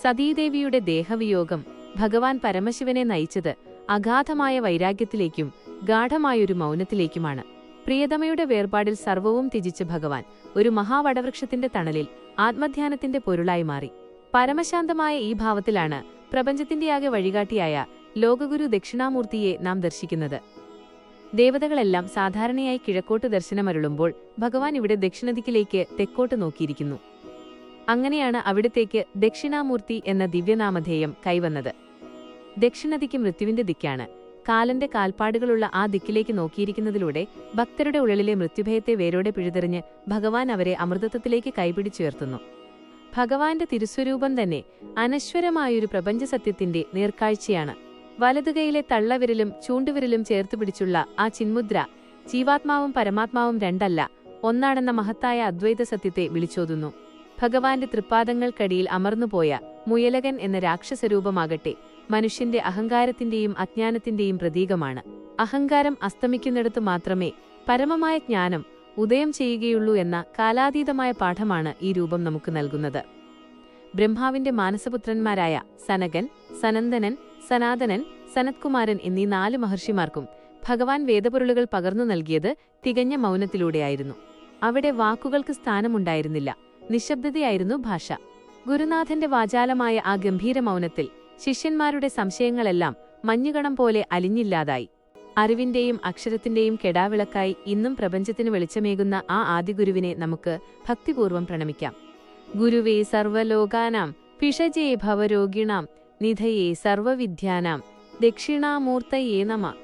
സതീദേവിയുടെ ദേഹവിയോഗം ഭഗവാൻ പരമശിവനെ നയിച്ചത് അഗാധമായ വൈരാഗ്യത്തിലേക്കും ഗാഢമായൊരു മൗനത്തിലേക്കുമാണ്. പ്രിയതമയുടെ വേർപാടിൽ സർവവും ത്യജിച്ച ഭഗവാൻ ഒരു മഹാവടവൃക്ഷത്തിന്റെ തണലിൽ ആത്മധ്യാനത്തിന്റെ പൊരുളായി മാറി. പരമശാന്തമായ ഈ ഭാവത്തിലാണ് പ്രപഞ്ചത്തിന്റെയാകെ വഴികാട്ടിയായ ലോകഗുരു ദക്ഷിണാമൂർത്തിയെ നാം ദർശിക്കുന്നത്. ദേവതകളെല്ലാം സാധാരണയായി കിഴക്കോട്ട് ദർശനമരുളുമ്പോൾ ഭഗവാൻ ഇവിടെ ദക്ഷിണദിക്കിലേക്ക് തെക്കോട്ട് നോക്കിയിരിക്കുന്നു. അങ്ങനെയാണ് അവിടത്തേക്ക് ദക്ഷിണാമൂർത്തി എന്ന ദിവ്യനാമധേയം കൈവന്നത്. ദക്ഷിണദിക്ക് മൃത്യുവിന്റെ ദിക്കാണ്. കാലന്റെ കാൽപ്പാടുകളുള്ള ആ ദിക്കിലേക്ക് നോക്കിയിരിക്കുന്നതിലൂടെ ഭക്തരുടെ ഉള്ളിലെ മൃത്യുഭയത്തെ വേരോടെ പിഴുതെറിഞ്ഞ് ഭഗവാൻ അവരെ അമൃതത്വത്തിലേക്ക് കൈപിടിച്ചുയർത്തുന്നു. ഭഗവാന്റെ തിരുസ്വരൂപം തന്നെ അനശ്വരമായൊരു പ്രപഞ്ചസത്യത്തിന്റെ നേർക്കാഴ്ചയാണ്. വലതുകൈയിലെ തള്ളവിരലും ചൂണ്ടുവിരലും ചേർത്തുപിടിച്ചുള്ള ആ ചിന്മുദ്ര ജീവാത്മാവും പരമാത്മാവും രണ്ടല്ല, ഒന്നാണെന്ന മഹത്തായ അദ്വൈത സത്യത്തെ വിളിച്ചോതുന്നു. ഭഗവാന്റെ തൃപ്പാദങ്ങൾക്കടിയിൽ അമർന്നുപോയ മുയലകൻ എന്ന രാക്ഷസരൂപമാകട്ടെ മനുഷ്യന്റെ അഹങ്കാരത്തിന്റെയും അജ്ഞാനത്തിന്റെയും പ്രതീകമാണ്. അഹങ്കാരം അസ്തമിക്കുന്നിടത്തു മാത്രമേ പരമമായ ജ്ഞാനം ഉദയം ചെയ്യുകയുള്ളൂ എന്ന കാലാതീതമായ പാഠമാണ് ഈ രൂപം നമുക്ക് നൽകുന്നത്. ബ്രഹ്മാവിന്റെ മാനസപുത്രന്മാരായ സനകൻ, സനന്ദനൻ, സനാതനൻ, സനത്കുമാരൻ എന്നീ 4 മഹർഷിമാർക്കും ഭഗവാൻ വേദപൊരുളുകൾ പകർന്നു നൽകിയത് തികഞ്ഞ മൗനത്തിലൂടെയായിരുന്നു. അവിടെ വാക്കുകൾക്ക് സ്ഥാനമുണ്ടായിരുന്നില്ല, നിശബ്ദതയായിരുന്നു ഭാഷ. ഗുരുനാഥന്റെ വാചാലമായ ആ ഗംഭീര മൗനത്തിൽ ശിഷ്യന്മാരുടെ സംശയങ്ങളെല്ലാം മഞ്ഞുകണം പോലെ അലിഞ്ഞില്ലാതായി. അറിവിന്റെയും അക്ഷരത്തിന്റെയും കെടാവിളക്കായി ഇന്നും പ്രപഞ്ചത്തിന് വെളിച്ചമേകുന്ന ആ ആദിഗുരുവിനെ നമുക്ക് ഭക്തിപൂർവ്വം പ്രണമിക്കാം. ഗുരുവേ സർവലോകാനാം പിഷജേ ഭവരോഗിണാം നിധയേ സർവവിദ്യാനാം ദക്ഷിണാമൂർത്തയേ നമഃ.